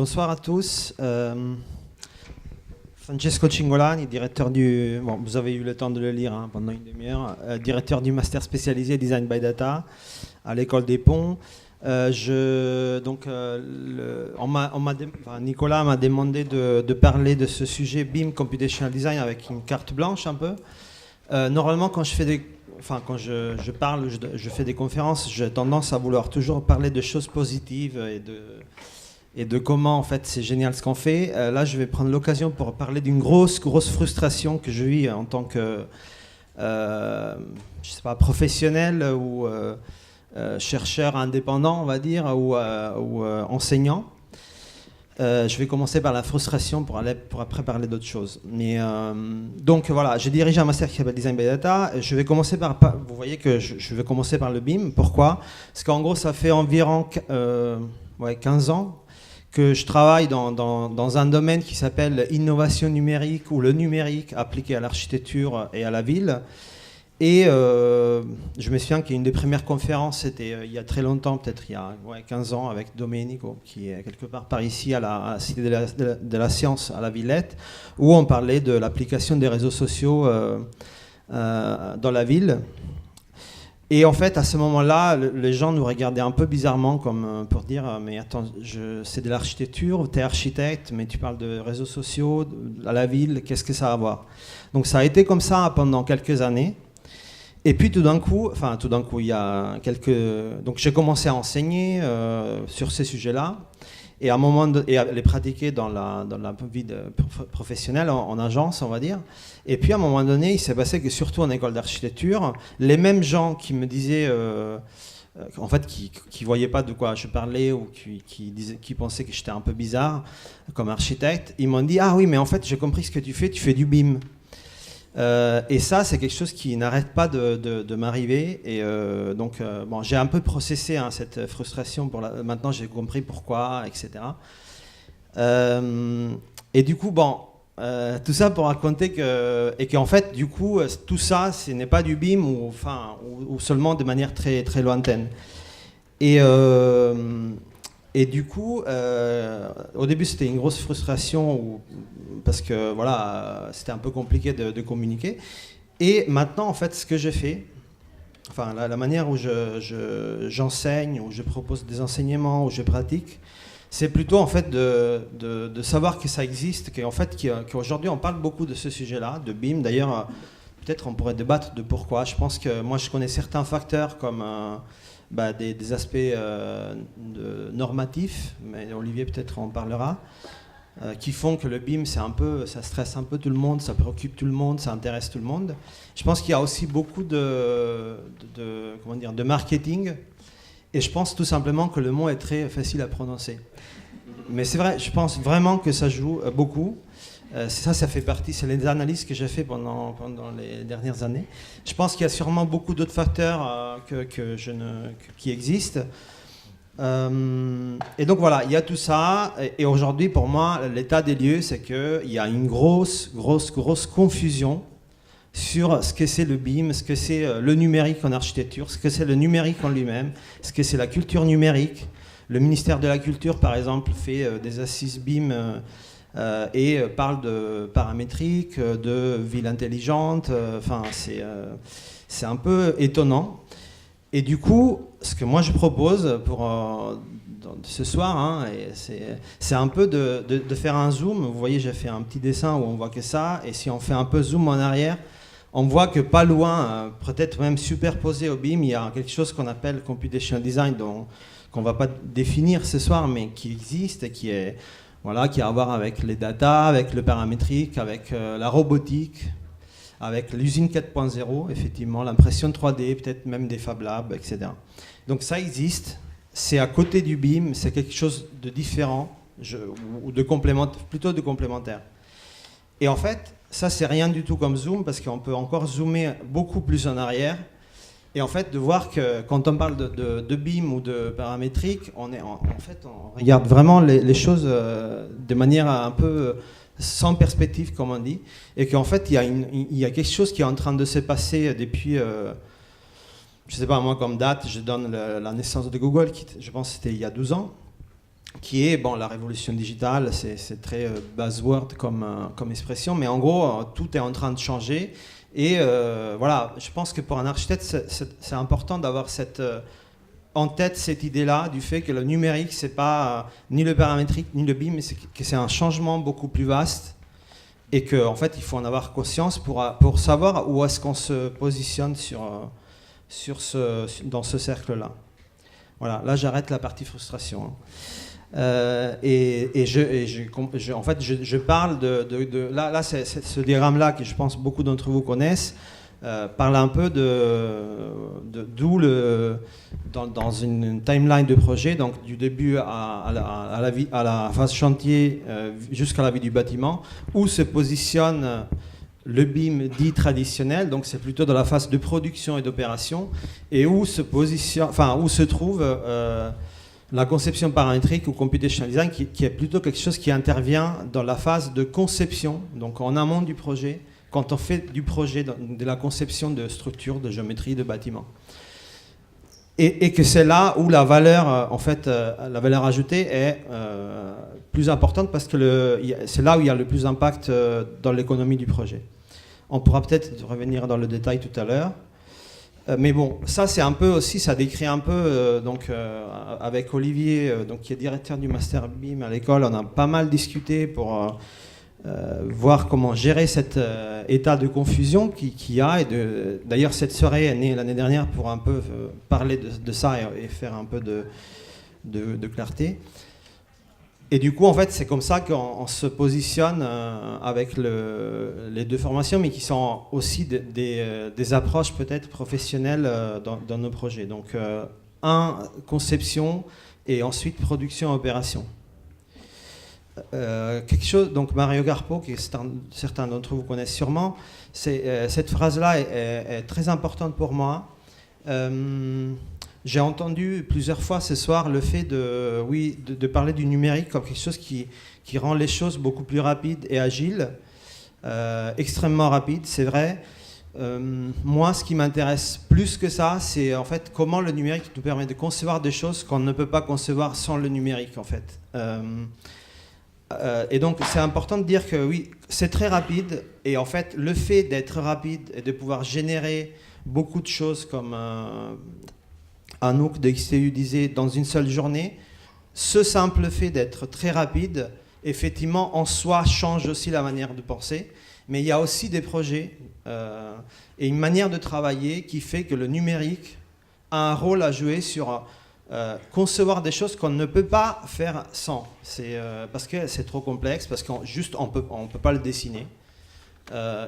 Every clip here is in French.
Bonsoir à tous. Francesco Cingolani, directeur du... Bon, vous avez eu le temps de le lire pendant une demi-heure. Directeur du master spécialisé Design by Data à l'École des Ponts. Nicolas m'a demandé de parler de ce sujet BIM Computational Design avec une carte blanche un peu. Normalement, quand je fais je fais des conférences, j'ai tendance à vouloir toujours parler de choses positives et de comment en fait c'est génial ce qu'on fait. Là, je vais prendre l'occasion pour parler d'une grosse frustration que je vis en tant que professionnel ou chercheur indépendant, on va dire, ou enseignant. Je vais commencer par la frustration pour après parler d'autres choses. Mais, donc voilà, j'ai dirigé un master qui s'appelle Design by Data. Je vais commencer vous voyez que je vais commencer par le BIM. Pourquoi? Parce qu'en gros, ça fait environ 15 ans que je travaille dans un domaine qui s'appelle innovation numérique ou le numérique appliqué à l'architecture et à la ville. Et je me souviens qu'une des premières conférences, c'était il y a très longtemps, peut-être il y a 15 ans, avec Domenico, qui est quelque part par ici à la Cité de la Science, à la Villette, où on parlait de l'application des réseaux sociaux dans la ville. Et en fait, à ce moment-là, les gens nous regardaient un peu bizarrement, comme pour dire « Mais attends, c'est de l'architecture, tu es architecte, mais tu parles de réseaux sociaux, à la ville, qu'est-ce que ça va avoir ?» Donc ça a été comme ça pendant quelques années. Et puis tout d'un coup, il y a donc j'ai commencé à enseigner sur ces sujets-là et à les pratiquer dans la vie professionnelle, en agence, on va dire. Et puis à un moment donné, il s'est passé que surtout en école d'architecture, les mêmes gens qui me disaient, en fait, qui voyaient pas de quoi je parlais ou qui pensaient que j'étais un peu bizarre comme architecte, ils m'ont dit « Ah oui, mais en fait, j'ai compris ce que tu fais du BIM ». Et ça, c'est quelque chose qui n'arrête pas de m'arriver. Et donc, j'ai un peu processé cette frustration. Maintenant, j'ai compris pourquoi, etc. Et du coup, tout ça pour raconter qu'en fait, du coup, tout ça, ce n'est pas du BIM ou seulement de manière très, très lointaine. Et du coup, au début, c'était une grosse frustration parce que voilà, c'était un peu compliqué de communiquer. Et maintenant, en fait, ce que je fais, la manière où j'enseigne, où je propose des enseignements, où je pratique, c'est plutôt en fait de savoir que ça existe, qu'aujourd'hui on parle beaucoup de ce sujet-là, de BIM. D'ailleurs, peut-être on pourrait débattre de pourquoi. Je pense que moi, je connais certains facteurs comme des aspects normatifs, mais Olivier peut-être en parlera, qui font que le BIM, ça stresse un peu tout le monde, ça préoccupe tout le monde, ça intéresse tout le monde. Je pense qu'il y a aussi beaucoup de marketing, et je pense tout simplement que le mot est très facile à prononcer. Mais c'est vrai, je pense vraiment que ça joue beaucoup. Ça fait partie, c'est les analyses que j'ai fait pendant les dernières années. Je pense qu'il y a sûrement beaucoup d'autres facteurs qui existent. Et donc voilà, il y a tout ça. Et aujourd'hui, pour moi, l'état des lieux, c'est qu'il y a une grosse confusion sur ce que c'est le BIM, ce que c'est le numérique en architecture, ce que c'est le numérique en lui-même, ce que c'est la culture numérique. Le ministère de la Culture, par exemple, fait des assises BIM et parle de paramétrique, de ville intelligente. C'est un peu étonnant. Et du coup, ce que moi je propose ce soir, c'est un peu de faire un zoom. Vous voyez, j'ai fait un petit dessin où on voit que ça. Et si on fait un peu zoom en arrière, on voit que pas loin, peut-être même superposé au BIM, il y a quelque chose qu'on appelle computational design, qu'on ne va pas définir ce soir, mais qui existe et qui a à voir avec les data, avec le paramétrique, avec la robotique, avec l'usine 4.0, effectivement, l'impression 3D, peut-être même des Fab Labs, etc. Donc ça existe, c'est à côté du BIM, c'est quelque chose de différent, ou plutôt de complémentaire. Et en fait, ça c'est rien du tout comme zoom, parce qu'on peut encore zoomer beaucoup plus en arrière, et en fait de voir que quand on parle de BIM ou de paramétrique, on regarde vraiment les choses de manière un peu sans perspective, comme on dit, et qu'en fait il y a quelque chose qui est en train de se passer depuis, je ne sais pas, moi comme date, je donne la naissance de Google, qui je pense c'était il y a 12 ans, qui est, bon, la révolution digitale, c'est très buzzword comme expression, mais en gros, tout est en train de changer. Et voilà, je pense que pour un architecte, c'est important d'avoir en tête cette idée-là du fait que le numérique, c'est pas ni le paramétrique ni le BIM, mais que c'est un changement beaucoup plus vaste et qu'en fait, il faut en avoir conscience pour savoir où est-ce qu'on se positionne dans ce cercle-là. Voilà, là j'arrête la partie frustration. En fait, je parle là c'est ce diagramme-là que je pense beaucoup d'entre vous connaissent, parle un peu d'où dans une timeline de projet, donc du début à la phase chantier jusqu'à la vie du bâtiment, où se positionne le BIM dit traditionnel, donc c'est plutôt dans la phase de production et d'opération, et où se trouve la conception paramétrique ou computational design, qui est plutôt quelque chose qui intervient dans la phase de conception, donc en amont du projet, quand on fait du projet, de la conception de structures, de géométrie, de bâtiments. Et que c'est là où la valeur, en fait, la valeur ajoutée est plus importante parce que c'est là où il y a le plus d'impact dans l'économie du projet. On pourra peut-être revenir dans le détail tout à l'heure. Mais bon, ça c'est un peu aussi, ça décrit un peu, avec Olivier, qui est directeur du Master BIM à l'école, on a pas mal discuté pour voir comment gérer cet état de confusion qu'il y a. D'ailleurs, cette soirée est née l'année dernière pour un peu parler de ça et faire un peu de clarté. Et du coup, en fait, c'est comme ça qu'on se positionne avec les deux formations, mais qui sont aussi des approches peut-être professionnelles dans nos projets. Donc, conception et ensuite production et opération. Quelque chose, donc Mario Garpo, que certains d'entre vous connaissent sûrement, cette phrase-là est très importante pour moi. J'ai entendu plusieurs fois ce soir le fait de parler du numérique comme quelque chose qui rend les choses beaucoup plus rapides et agiles, extrêmement rapides, c'est vrai. Moi, ce qui m'intéresse plus que ça, c'est en fait comment le numérique nous permet de concevoir des choses qu'on ne peut pas concevoir sans le numérique, en fait. Et donc, c'est important de dire que oui, c'est très rapide, et en fait, le fait d'être rapide et de pouvoir générer beaucoup de choses comme Anouk de XTU disait, dans une seule journée, ce simple fait d'être très rapide, effectivement, en soi, change aussi la manière de penser. Mais il y a aussi des projets et une manière de travailler qui fait que le numérique a un rôle à jouer sur concevoir des choses qu'on ne peut pas faire sans. Parce que c'est trop complexe, parce qu'on on peut pas le dessiner.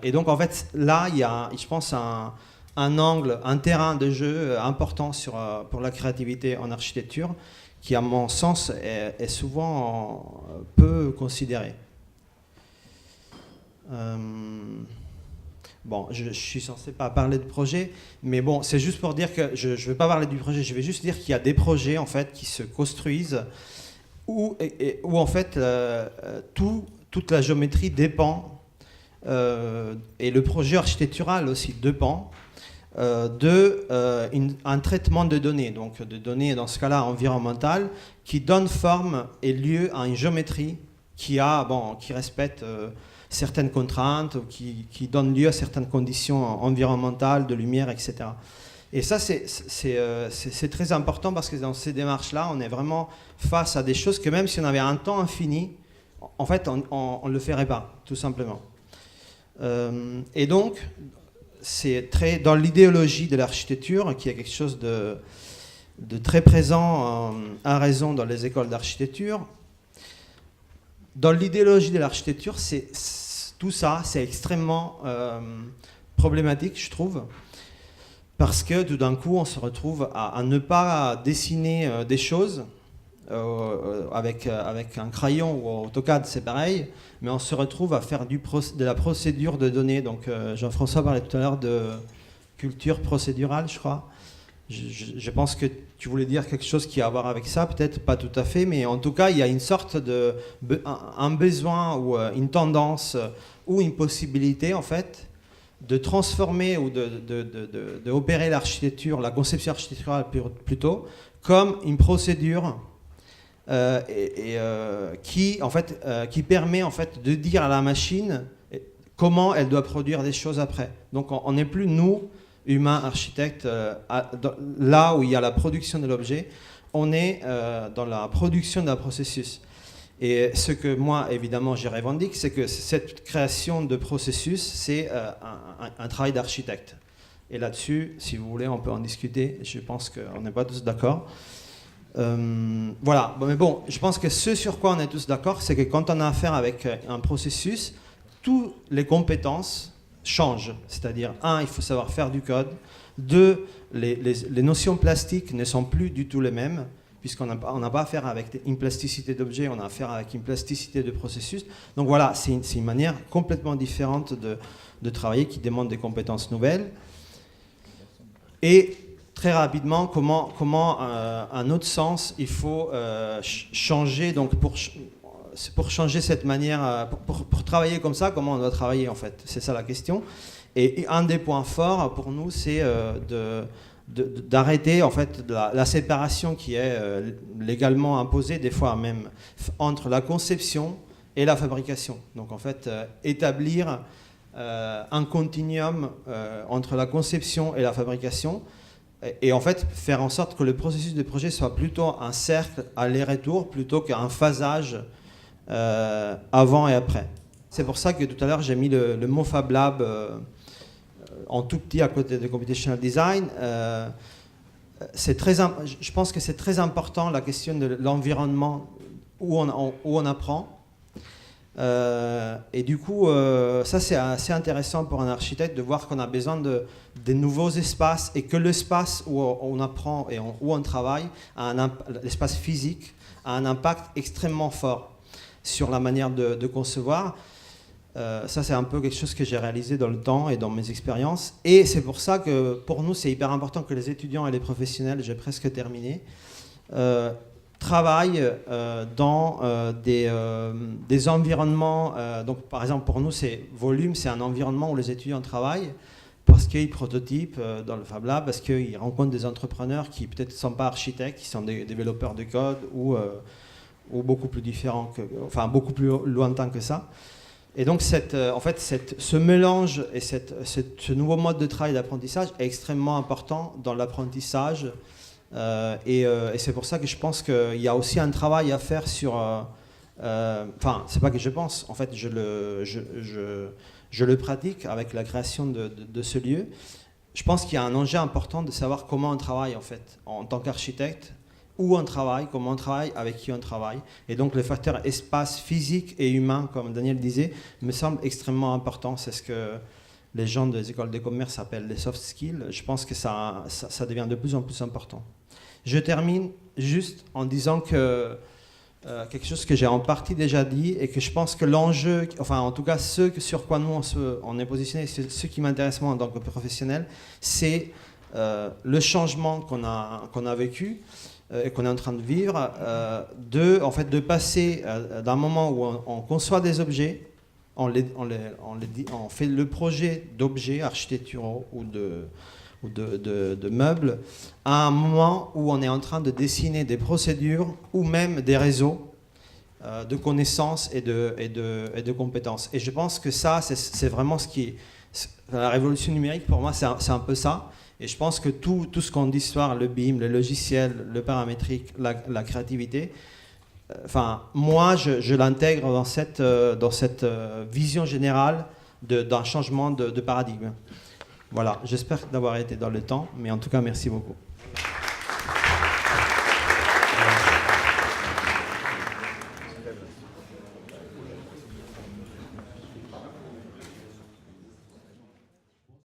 Et donc, en fait, là, il y a, je pense, un angle, un terrain de jeu important pour la créativité en architecture qui, à mon sens, est souvent peu considéré. Bon, je suis censé pas parler de projet, mais bon, c'est juste pour dire que je ne vais pas parler du projet, je vais juste dire qu'il y a des projets en fait qui se construisent où en fait toute la géométrie dépend et le projet architectural aussi dépend un traitement de données, donc de données dans ce cas-là environnementales, qui donne forme et lieu à une géométrie qui respecte certaines contraintes, qui donne lieu à certaines conditions environnementales, de lumière, etc. Et ça, c'est très important parce que dans ces démarches-là, on est vraiment face à des choses que même si on avait un temps infini, en fait, on ne le ferait pas, tout simplement. Et donc, c'est très dans l'idéologie de l'architecture, qui est quelque chose de très présent à raison dans les écoles d'architecture. Dans l'idéologie de l'architecture, tout ça, c'est extrêmement problématique, je trouve, parce que tout d'un coup, on se retrouve à ne pas dessiner des choses avec un crayon ou AutoCAD, c'est pareil, mais on se retrouve à faire de la procédure de données. Donc, Jean-François parlait tout à l'heure de culture procédurale, je crois. Je pense que tu voulais dire quelque chose qui a à voir avec ça, peut-être pas tout à fait, mais en tout cas, il y a une sorte un besoin ou une tendance ou une possibilité, en fait, de transformer ou de opérer l'architecture, la conception architecturale plutôt, comme une procédure qui permet en fait de dire à la machine comment elle doit produire des choses après. Donc on n'est plus, nous, humains, architectes, là où il y a la production de l'objet, on est dans la production d'un processus. Et ce que moi, évidemment, je revendique, c'est que cette création de processus, c'est un travail d'architecte. Et là-dessus, si vous voulez, on peut en discuter. Je pense qu'on n'est pas tous d'accord. Voilà. Mais bon, je pense que ce sur quoi on est tous d'accord, c'est que quand on a affaire avec un processus, toutes les compétences changent. C'est-à-dire, un, il faut savoir faire du code. Deux, les notions plastiques ne sont plus du tout les mêmes, puisqu'on n'a pas affaire avec une plasticité d'objet, on a affaire avec une plasticité de processus. Donc voilà, c'est une manière complètement différente de travailler qui demande des compétences nouvelles. Et très rapidement, comment un autre sens, il faut changer, donc pour changer cette manière, pour travailler comme ça, comment on doit travailler en fait. C'est ça la question. Et un des points forts pour nous, c'est d'arrêter en fait la séparation qui est légalement imposée, des fois même, entre la conception et la fabrication. Donc en fait, établir un continuum entre la conception et la fabrication, et en fait faire en sorte que le processus de projet soit plutôt un cercle aller-retour plutôt qu'un phasage avant et après. C'est pour ça que tout à l'heure j'ai mis le mot Fab Lab en tout petit à côté de Computational Design. Je pense que c'est très important la question de l'environnement où on apprend. Et du coup, ça c'est assez intéressant pour un architecte de voir qu'on a besoin de nouveaux espaces et que l'espace où on apprend et où on travaille, l'espace physique, a un impact extrêmement fort sur la manière de concevoir. Ça c'est un peu quelque chose que j'ai réalisé dans le temps et dans mes expériences. Et c'est pour ça que pour nous c'est hyper important que les étudiants et les professionnels, j'ai presque terminé, travaillent dans des environnements. Donc par exemple pour nous Volume, c'est un environnement où les étudiants travaillent parce qu'ils prototypent dans le Fab Lab, parce qu'ils rencontrent des entrepreneurs qui peut-être ne sont pas architectes, qui sont des développeurs de code ou beaucoup plus différents, enfin beaucoup plus lointains que ça. Et donc ce mélange et ce nouveau mode de travail d'apprentissage est extrêmement important dans l'apprentissage. Et c'est pour ça que je pense qu'il y a aussi un travail à faire sur... Enfin, c'est pas que je pense, en fait, je le pratique avec la création de ce lieu. Je pense qu'il y a un enjeu important de savoir comment on travaille, en fait, en tant qu'architecte, où on travaille, comment on travaille, avec qui on travaille. Et donc le facteur espace physique et humain, comme Daniel disait, me semble extrêmement important. C'est ce que les gens des écoles de commerce appellent les soft skills. Je pense que ça devient de plus en plus important. Je termine juste en disant que quelque chose que j'ai en partie déjà dit et que je pense que l'enjeu, enfin en tout cas ce sur quoi nous on est positionné, ce qui m'intéresse moi en tant que professionnel, c'est le changement qu'on a vécu et qu'on est en train de vivre, de passer d'un moment où on conçoit des objets, on fait le projet d'objets architecturaux ou de meubles, à un moment où on est en train de dessiner des procédures ou même des réseaux de connaissances et de compétences. Et je pense que ça, c'est vraiment ce qui est... La révolution numérique, pour moi, c'est un peu ça. Et je pense que tout ce qu'on dit ce soir, le BIM, le logiciel, le paramétrique, la créativité, enfin, moi, je l'intègre dans cette vision générale d'un changement de paradigme. Voilà, j'espère d'avoir été dans le temps, mais en tout cas, merci beaucoup.